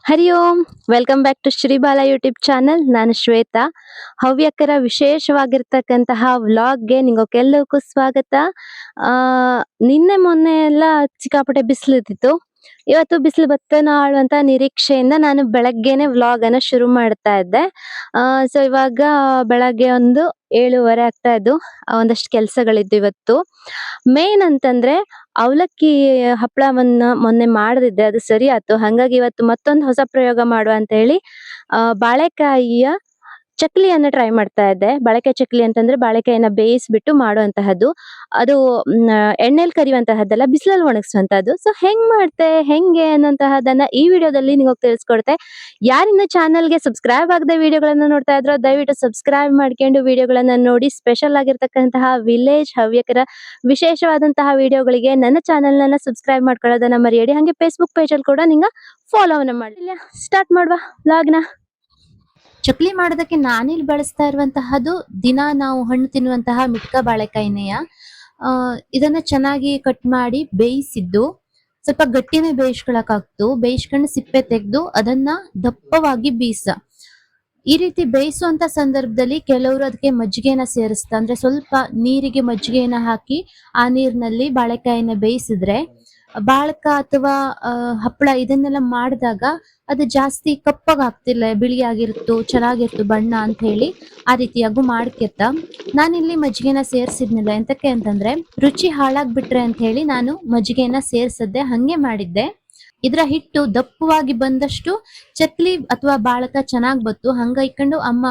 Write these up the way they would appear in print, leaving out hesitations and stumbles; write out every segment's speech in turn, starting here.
Hari Om welcome back to Shribala YouTube channel. ನಾನು ಶ್ವೇತಾ. ಹವ್ಯಕರ ವಿಶೇಷವಾಗಿರ್ತಕ್ಕಂತಹ ವ್ಲಾಗ್ಗೆ ನಿಮಗೆಲ್ಲರಿಗೂ ಸ್ವಾಗತ. ಆ ನಿನ್ನೆ ಮೊನ್ನೆ ಎಲ್ಲ ಸಿಕ್ಕಾಪಟ್ಟೆ ಬಿಸಿಲಿದ್ದಿತ್ತು. ಇವತ್ತು ಬಿಸಿಲು ಬತ್ತನಾಳು ಅಂತ ನಿರೀಕ್ಷೆಯಿಂದ ನಾನು ಬೆಳಗ್ಗೆನೆ ವ್ಲಾಗ್ ಅನ್ನ ಶುರು ಮಾಡ್ತಾ ಇದ್ದೆ. ಸೊ ಇವಾಗ ಬೆಳಗ್ಗೆ ಒಂದು 7:30 ಆಗ್ತಾ ಇದ್ದು. ಒಂದಷ್ಟು ಕೆಲಸಗಳಿದ್ದು ಇವತ್ತು. ಮೇನ್ ಅಂತಂದ್ರೆ ಅವಲಕ್ಕಿ ಹಪ್ಪಳವನ್ನ ಮೊನ್ನೆ ಮಾಡದಿದ್ದೆ, ಅದು ಸರಿ ಆಯ್ತು. ಹಂಗಾಗಿ ಇವತ್ತು ಮತ್ತೊಂದು ಹೊಸ ಪ್ರಯೋಗ ಮಾಡುವ ಅಂತ ಹೇಳಿ ಬಾಳೆಕಾಯಿಯ ಚಕ್ಲಿಯನ್ನ ಟ್ರೈ ಮಾಡ್ತಾ ಇದ್ದೆ. ಬಾಳೆಕಾಯಿ ಚಕ್ಲಿ ಅಂತಂದ್ರೆ ಬಾಳೆಕಾಯಿನ ಬೇಯಿಸ್ಬಿಟ್ಟು ಮಾಡುವಂತಹದ್ದು. ಅದು ಎಣ್ಣೆಲಿ ಕರಿಯುವಂತಹದ್ದಲ್ಲ, ಬಿಸಿಲಲ್ಲಿ ಒಣಗಿಸುವಂತಹದ್ದು. ಸೊ ಹೆಂಗ್ ಮಾಡ್ತೆ ಹೆಂಗೆ ಅನ್ನೋಂತಹದನ್ನ ಈ ವಿಡಿಯೋದಲ್ಲಿ ನಿಮಗೆ ತಿಳಿಸ್ಕೊಡ್ತೆ. ಯಾರಿನ್ನ ಚಾನಲ್ಗೆ ಸಬ್ಸ್ಕ್ರೈಬ್ ಆಗದೆ ವಿಡಿಯೋಗಳನ್ನ ನೋಡ್ತಾ ಇದ್ರೋ ದಯವಿಟ್ಟು ಸಬ್ಸ್ಕ್ರೈಬ್ ಮಾಡ್ಕೊಂಡು ವಿಡಿಯೋಗಳನ್ನ ನೋಡಿ. ಸ್ಪೆಷಲ್ ಆಗಿರ್ತಕ್ಕಂತಹ ವಿಲೇಜ್ ಹವ್ಯಕರ ವಿಶೇಷವಾದಂತಹ ವಿಡಿಯೋಗಳಿಗೆ ನನ್ನ ಚಾನಲ್ನ ಸಬ್ಸ್ಕ್ರೈಬ್ ಮಾಡ್ಕೊಳ್ಳೋದನ್ನ ಮರೆಯಡಿ. ಹಾಗೆ ಫೇಸ್ಬುಕ್ ಪೇಜಲ್ಲಿ ಕೂಡ ನಿಂಗ ಫಾಲೋವನ್ನ ಮಾಡಿ. ಸ್ಟಾರ್ಟ್ ಮಾಡುವ ವ್ಲಾಗ್ನ. ಚಕ್ಲಿ ಮಾಡೋದಕ್ಕೆ ನಾನಿಲ್ಲಿ ಬಳಸ್ತಾ ಇರುವಂತಹದ್ದು ದಿನ ನಾವು ಹಣ್ಣು ತಿನ್ನುವಂತಹ ಮಿಟ್ಕ ಬಾಳೆಕಾಯಿನೆಯ. ಇದನ್ನ ಚೆನ್ನಾಗಿ ಕಟ್ ಮಾಡಿ ಬೇಯಿಸಿದ್ದು, ಸ್ವಲ್ಪ ಗಟ್ಟಿನೇ ಬೇಯಿಸ್ಕೊಳಕಾಗ್ತು. ಬೇಯಿಸ್ಕೊಂಡು ಸಿಪ್ಪೆ ತೆಗೆದು ಅದನ್ನ ದಪ್ಪವಾಗಿ ಬೀಸ. ಈ ರೀತಿ ಬೇಯಿಸುವಂತ ಸಂದರ್ಭದಲ್ಲಿ ಕೆಲವರು ಅದಕ್ಕೆ ಮಜ್ಜಿಗೆನ ಸೇರಿಸ್ತಾ, ಅಂದ್ರೆ ಸ್ವಲ್ಪ ನೀರಿಗೆ ಮಜ್ಜಿಗೆನ ಹಾಕಿ ಆ ನೀರಿನಲ್ಲಿ ಬಾಳೆಕಾಯಿನ ಬೇಯಿಸಿದ್ರೆ ಬಾಳಕ ಅಥವಾ ಹಪ್ಪಳ ಇದನ್ನೆಲ್ಲ ಮಾಡಿದಾಗ ಅದು ಜಾಸ್ತಿ ಕಪ್ಪಗಾಗ್ತಿಲ್ಲ, ಬಿಳಿಯಾಗಿರ್ತು, ಚೆನ್ನಾಗಿರ್ತು ಬಣ್ಣ ಅಂತ ಹೇಳಿ ಆ ರೀತಿಯಾಗೂ ಮಾಡ್ಕೆತ್ತ. ನಾನಿಲ್ಲಿ ಮಜ್ಜಿಗೆನ ಸೇರ್ಸಿದ್ನಿಲ್ಲ. ಎಂತಕ್ಕೆ ಅಂತಂದ್ರೆ ರುಚಿ ಹಾಳಾಗ್ಬಿಟ್ರೆ ಅಂತ ಹೇಳಿ ನಾನು ಮಜ್ಜಿಗೆನ ಸೇರ್ಸದ್ದೆ, ಹಂಗೆ ಮಾಡಿದ್ದೆ. ಇದರ ಹಿಟ್ಟು ದಪ್ಪವಾಗಿ ಬಂದಷ್ಟು ಚಕ್ಲಿ ಅಥವಾ ಬಾಳಕ ಚೆನ್ನಾಗ್ ಬತ್ತು. ಹಂಗ ಇಕ್ಕೊಂಡು ಅಮ್ಮ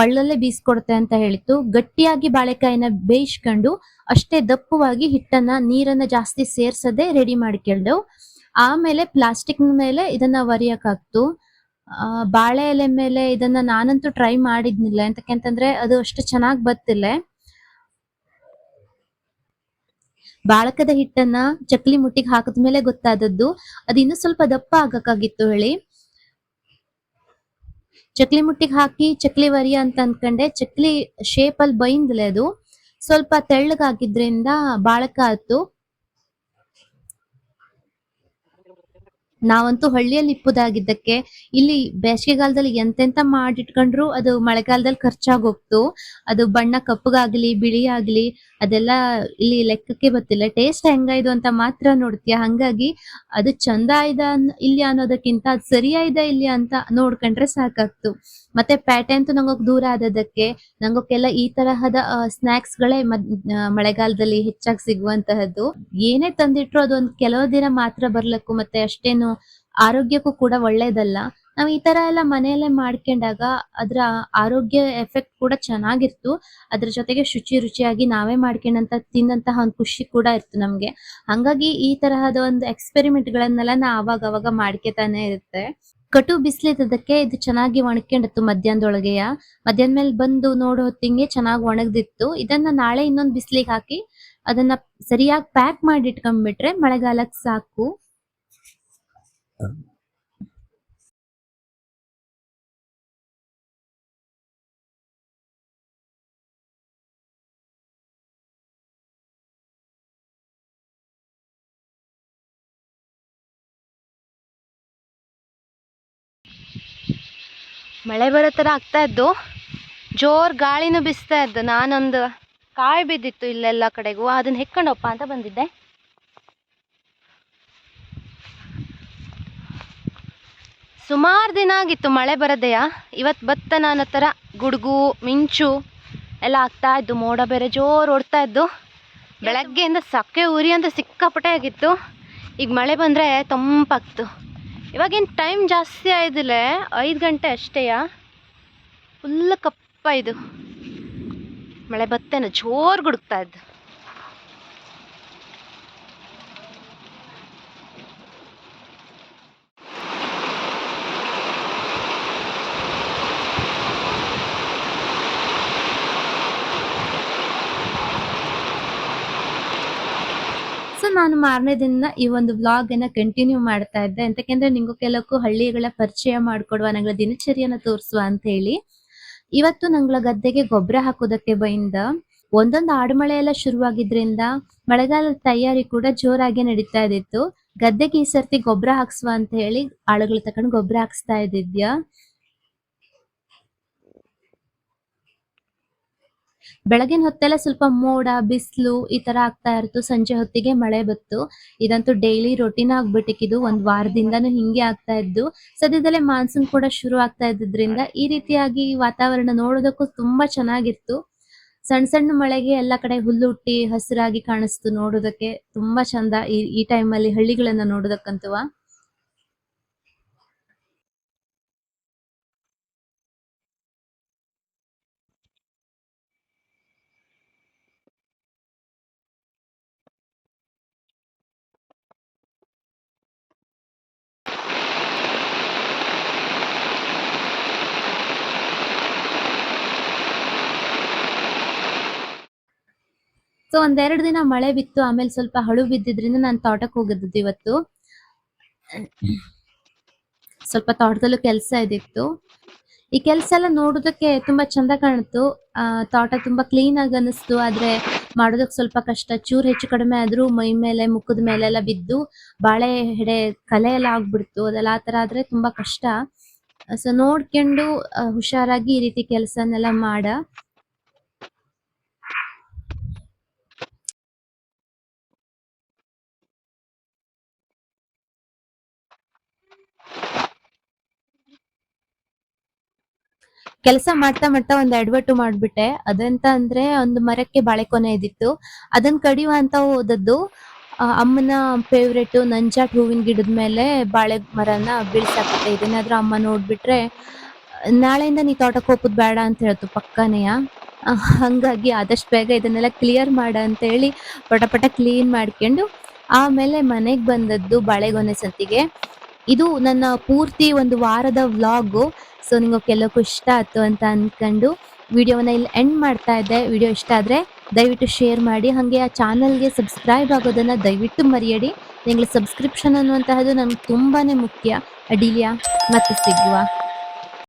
ಒಳ್ಳಲ್ಲೇ ಬೀಸ್ಕೊಡ್ತೆ ಅಂತ ಹೇಳಿತ್ತು. ಗಟ್ಟಿಯಾಗಿ ಬಾಳೆಕಾಯಿನ ಬೇಯಿಸ್ಕೊಂಡು ಅಷ್ಟೇ ದಪ್ಪವಾಗಿ ಹಿಟ್ಟನ್ನ ನೀರನ್ನ ಜಾಸ್ತಿ ಸೇರ್ಸದೆ ರೆಡಿ ಮಾಡ್ಕೊಂಡು ಆಮೇಲೆ ಪ್ಲಾಸ್ಟಿಕ್ ಮೇಲೆ ಇದನ್ನ ಒರಿಯಕ್ಕಾಗ್ತು. ಬಾಳೆ ಎಲೆ ಮೇಲೆ ಇದನ್ನ ನಾನಂತೂ ಟ್ರೈ ಮಾಡಿದ್ನಿಲ್ಲ. ಎಂತಕ್ಕಂತಂದ್ರೆ ಅದು ಅಷ್ಟು ಚೆನ್ನಾಗ್ ಬತ್ತಿಲ್ಲ. ಬಾಳಕದ ಹಿಟ್ಟನ್ನ ಚಕ್ಲಿ ಮುಟ್ಟಿಗೆ ಹಾಕಿದ್ಮೇಲೆ ಗೊತ್ತಾದದ್ದು ಅದು ಇನ್ನೂ ಸ್ವಲ್ಪ ದಪ್ಪ ಆಗಕ್ಕಾಗಿತ್ತು ಹೇಳಿ. ಚಕ್ಲಿ ಮುಟ್ಟಿಗೆ ಹಾಕಿ ಚಕ್ಲಿ ವರಿಯ ಅಂತ ಅನ್ಕೊಂಡೆ. ಚಕ್ಲಿ ಶೇಪ್ ಅಲ್ಲಿ ಬೈಂದ್ಲೆ ಅದು ಸ್ವಲ್ಪ ತೆಳ್ಳಗಾಗಿದ್ರಿಂದ ಬಾಳಕ ಆಯ್ತು. ನಾವಂತೂ ಹಳ್ಳಿಯಲ್ಲಿ ಇಪ್ಪುದಾಗಿದ್ದಕ್ಕೆ ಇಲ್ಲಿ ಬೇಸಿಗೆಗಾಲದಲ್ಲಿ ಎಂತೆಂತ ಮಾಡಿಟ್ಕೊಂಡ್ರು ಅದು ಮಳೆಗಾಲದಲ್ಲಿ ಖರ್ಚಾಗೋಗ್ತು. ಅದು ಬಣ್ಣ ಕಪ್ಪಗಾಗ್ಲಿ ಬಿಳಿ ಆಗ್ಲಿ ಅದೆಲ್ಲ ಇಲ್ಲಿ ಲೆಕ್ಕಕ್ಕೆ ಗೊತ್ತಿಲ್ಲ. ಟೇಸ್ಟ್ ಹೆಂಗಾಯ್ದು ಅಂತ ಮಾತ್ರ ನೋಡ್ತೀಯ. ಹಂಗಾಗಿ ಅದು ಚಂದ ಆಯ್ದ ಇಲ್ಲಿ ಅನ್ನೋದಕ್ಕಿಂತ ಅದು ಸರಿಯಾಯ್ದ ಇಲ್ಲಿ ಅಂತ ನೋಡ್ಕೊಂಡ್ರೆ ಸಾಕಾಗ್ತು. ಮತ್ತೆ ಪ್ಯಾಟೆ ಅಂತೂ ನಂಗೋಕ್ ದೂರ ಆದದಕ್ಕೆ ನಂಗೋಕೆಲ್ಲ ಈ ತರಹದ ಸ್ನಾಕ್ಸ್ಗಳೇ ಮಳೆಗಾಲದಲ್ಲಿ ಹೆಚ್ಚಾಗಿ ಸಿಗುವಂತಹದ್ದು. ಏನೇ ತಂದಿಟ್ರು ಅದೊಂದು ಕೆಲವು ದಿನ ಮಾತ್ರ ಬರ್ಲಕ್ಕು, ಮತ್ತೆ ಅಷ್ಟೇನು ಆರೋಗ್ಯಕ್ಕೂ ಕೂಡ ಒಳ್ಳೇದಲ್ಲ. ನಾವ್ ಈ ತರ ಎಲ್ಲ ಮನೆಯಲ್ಲೇ ಮಾಡ್ಕೊಂಡಾಗ ಅದ್ರ ಆರೋಗ್ಯ ಎಫೆಕ್ಟ್ ಕೂಡ ಚೆನ್ನಾಗಿರ್ತು. ಅದ್ರ ಜೊತೆಗೆ ರುಚಿಯಾಗಿ ನಾವೇ ಮಾಡ್ಕೊಂಡಂತ ತಿಂದಂತಹ ಒಂದು ಖುಷಿ ಕೂಡ ಇರ್ತು ನಮ್ಗೆ. ಹಂಗಾಗಿ ಈ ತರಹದ ಒಂದು ಎಕ್ಸ್ಪೆರಿಮೆಂಟ್ ಗಳನ್ನೆಲ್ಲ ನಾ ಅವಾಗ ಮಾಡ್ಕೆತಾನೆ ಇರುತ್ತೆ. ಕಟು ಬಿಸಿಲಿದ್ದಕ್ಕೆ ಇದು ಚೆನ್ನಾಗಿ ಒಣಕೊಂಡಿತ್ತು ಮಧ್ಯಾಹ್ನದೊಳಗೆಯ. ಮಧ್ಯಾಹ್ನ ಮೇಲೆ ಬಂದು ನೋಡೋ ಹೊತ್ತಿಗೆ ಚೆನ್ನಾಗಿ ಒಣಗ್ದಿತ್ತು. ಇದನ್ನ ನಾಳೆ ಇನ್ನೊಂದು ಬಿಸಿಲಿಗೆ ಹಾಕಿ ಅದನ್ನ ಸರಿಯಾಗಿ ಪ್ಯಾಕ್ ಮಾಡಿ ಇಟ್ಕೊಂಡ್ಬಿಟ್ರೆ ಮಳೆಗಾಲಕ್ಕೆ ಸಾಕು. ಮಳೆ ಬರೋ ಥರ ಆಗ್ತಾ ಇದ್ದು, ಜೋರ್ ಗಾಳಿನೂ ಬೀಸ್ತಾ ಇದ್ದು. ನಾನೊಂದು ಕಾಯಿ ಬಿದ್ದಿತ್ತು ಇಲ್ಲೆಲ್ಲ ಕಡೆಗೂ, ಅದನ್ನ ಹೆಕ್ಕೊಂಡಪ್ಪ ಅಂತ ಬಂದಿದ್ದೆ. ಸುಮಾರು ದಿನ ಆಗಿತ್ತು ಮಳೆ ಬರದೆಯ. ಇವತ್ತು ಬತ್ತ ನಾನು ಥರ ಗುಡುಗು ಮಿಂಚು ಎಲ್ಲ ಆಗ್ತಾ ಇದ್ದು. ಮೋಡ ಬೇರೆ ಜೋರು ಓಡ್ತಾ ಇದ್ದು. ಬೆಳಗ್ಗೆಯಿಂದ ಸಕ್ಕೆ ಉರಿ ಅಂತ ಸಿಕ್ಕಾಪಟ್ಟೆ ಆಗಿತ್ತು. ಈಗ ಮಳೆ ಬಂದರೆ ತಂಪಾಗ್ತು. ಇವಾಗೇನು ಟೈಮ್ ಜಾಸ್ತಿ ಆಯ್ದಿಲ್ಲ, 5 ಗಂಟೆ ಅಷ್ಟೇಯ. ಫುಲ್ ಕಪ್ಪ ಇದು. ಮಳೆ ಬತ್ತೇನೆ ಜೋರು ಗುಡುಕ್ತಾ ಇದ್ದು. ಸೊ ನಾನು ಮಾರನೇ ದಿನ ಈ ಒಂದು ವ್ಲಾಗ್ ಅನ್ನ ಕಂಟಿನ್ಯೂ ಮಾಡ್ತಾ ಇದ್ದೆ. ಎಂತಕೆಂದ್ರೆ ನಿಂಗೂ ಕೆಲವಕ್ಕೂ ಹಳ್ಳಿಗಳ ಪರಿಚಯ ಮಾಡ್ಕೊಡುವ, ನಂಗಳ ದಿನಚರಿಯನ್ನ ತೋರಿಸುವ ಅಂತ ಹೇಳಿ. ಇವತ್ತು ನಂಗಳ ಗದ್ದೆಗೆ ಗೊಬ್ಬರ ಹಾಕೋದಕ್ಕೆ ಬೈಂದ ಒಂದೊಂದು ಆಡುಮಳೆ ಎಲ್ಲ ಶುರುವಾಗಿದ್ರಿಂದ ಮಳೆಗಾಲದ ತಯಾರಿ ಕೂಡ ಜೋರಾಗಿ ನಡೀತಾ ಇದ್ದಿತ್ತು. ಗದ್ದೆಗೆ ಈ ಸರ್ತಿ ಗೊಬ್ಬರ ಹಾಕ್ಸುವ ಅಂತ ಹೇಳಿ ಆಳುಗಳು ತಕೊಂಡು ಗೊಬ್ಬರ ಹಾಕ್ಸ್ತಾ ಇದ್ದಿದ್ಯಾ. ಬೆಳಗಿನ ಹೊತ್ತೆಲ್ಲ ಸ್ವಲ್ಪ ಮೋಡ, ಬಿಸಿಲು ಈ ತರ ಆಗ್ತಾ ಇರ್ತು. ಸಂಜೆ ಹೊತ್ತಿಗೆ ಮಳೆ ಬತ್ತು. ಇದಂತೂ ಡೈಲಿ ರೊಟೀನ್ ಆಗ್ಬಿಟ್ಟಿಕ್ಕಿದು. ಒಂದ್ ವಾರದಿಂದಾನು ಹಿಂಗೆ ಆಗ್ತಾ ಇದ್ದು. ಸದ್ಯದಲ್ಲೇ ಮಾನ್ಸೂನ್ ಕೂಡ ಶುರು ಆಗ್ತಾ ಇದ್ದಿದ್ರಿಂದ ಈ ರೀತಿಯಾಗಿ ವಾತಾವರಣ ನೋಡೋದಕ್ಕೂ ತುಂಬಾ ಚೆನ್ನಾಗಿತ್ತು. ಸಣ್ಣ ಸಣ್ಣ ಮಳೆಗೆ ಎಲ್ಲ ಕಡೆ ಹುಲ್ಲು ಹುಟ್ಟಿ ಹಸಿರಾಗಿ ಕಾಣಿಸ್ತು ನೋಡೋದಕ್ಕೆ. ತುಂಬಾ ಚಂದ ಈ ಟೈಮಲ್ಲಿ ಹಳ್ಳಿಗಳನ್ನ ನೋಡೋದಕ್ಕಂತೂ. ಸೊ ಒಂದೆರಡು ದಿನ ಮಳೆ ಬಿತ್ತು. ಆಮೇಲೆ ಸ್ವಲ್ಪ ಹಳು ಬಿದ್ದಿದ್ರಿಂದ ನಾನು ತೋಟಕ್ಕೆ ಹೋಗಿದ್ದು ಇವತ್ತು. ಸ್ವಲ್ಪ ತೋಟದಲ್ಲೂ ಕೆಲಸ ಇದಿತ್ತು. ಈ ಕೆಲಸ ಎಲ್ಲ ನೋಡೋದಕ್ಕೆ ತುಂಬಾ ಚಂದ ಕಾಣಿತ್ತು. ತೋಟ ತುಂಬಾ ಕ್ಲೀನ್ ಆಗಿ ಅನಿಸ್ತು. ಆದ್ರೆ ಮಾಡೋದಕ್ಕೆ ಸ್ವಲ್ಪ ಕಷ್ಟ. ಚೂರು ಹೆಚ್ಚು ಕಡಿಮೆ ಆದ್ರೂ ಮೈ ಮೇಲೆ, ಮುಖದ ಮೇಲೆಲ್ಲ ಬಿದ್ದು ಬಾಳೆ ಹೆಡೆ ಕಲೆ ಎಲ್ಲ ಆಗ್ಬಿಡ್ತು. ಅದೆಲ್ಲ ಆ ತರ ಆದ್ರೆ ತುಂಬಾ ಕಷ್ಟ. ಸೊ ನೋಡ್ಕೊಂಡು ಹುಷಾರಾಗಿ ಈ ರೀತಿ ಕೆಲಸನೆಲ್ಲ ಮಾಡ. ಕೆಲಸ ಮಾಡ್ತಾ ಮಾಡ್ತಾ ಒಂದು ಎಡವಟ್ಟು ಮಾಡ್ಬಿಟ್ಟೆ. ಅದೆಂತ ಅಂದ್ರೆ ಒಂದು ಮರಕ್ಕೆ ಬಾಳೆಕೊನೆ ಇದ್ದಿತ್ತು. ಅದನ್ನ ಕಡಿಯುವ ಅಂತ ಹೋದದ್ದು ಅಮ್ಮನ ಫೇವ್ರೇಟ್ ನಂಜಾಟ್ ಹೂವಿನ ಗಿಡದ ಮೇಲೆ ಬಾಳೆ ಮರನ ಬೀಳ್ಸಾಕ್ಬಿಟ್ಟೆ. ಇದನ್ನಾದ್ರೂ ಅಮ್ಮ ನೋಡ್ಬಿಟ್ರೆ ನಾಳೆಯಿಂದ ನೀ ತೋಟಕ್ಕೆ ಹೋಗೋದು ಬೇಡ ಅಂತ ಹೇಳ್ತು ಪಕ್ಕನೆಯ. ಹಂಗಾಗಿ ಆದಷ್ಟು ಬೇಗ ಇದನ್ನೆಲ್ಲ ಕ್ಲಿಯರ್ ಮಾಡ ಅಂತ ಹೇಳಿ ಪಟ ಪಟ ಕ್ಲೀನ್ ಮಾಡ್ಕೊಂಡು ಆಮೇಲೆ ಮನೆಗೆ ಬಂದದ್ದು ಬಾಳೆಗೊನೆ ಸಂತಿಗೆ. ಇದು ನನ್ನ ಪೂರ್ತಿ ಒಂದು ವಾರದ ವ್ಲಾಗು. ಸೊ ನಿಮಗೆ ಕೆಲವಕ್ಕೂ ಇಷ್ಟ ಆಯ್ತು ಅಂತ ಅನ್ಕೊಂಡು ವಿಡಿಯೋನ ಇಲ್ಲಿ ಎಂಡ್ ಮಾಡ್ತಾ ಇದ್ದೆ. ವಿಡಿಯೋ ಇಷ್ಟ ಆದರೆ ದಯವಿಟ್ಟು ಶೇರ್ ಮಾಡಿ. ಹಾಗೆ ಆ ಚಾನಲ್ಗೆ ಸಬ್ಸ್ಕ್ರೈಬ್ ಆಗೋದನ್ನು ದಯವಿಟ್ಟು ಮರೆಯಡಿ. ನಿಮಗೆ ಸಬ್ಸ್ಕ್ರಿಪ್ಷನ್ ಅನ್ನುವಂತಹದ್ದು ನಮ್ಗೆ ತುಂಬಾ ಮುಖ್ಯ. ಅಡಿಲಿಯಾ ಮತ್ತೆ ಸಿಗುವ.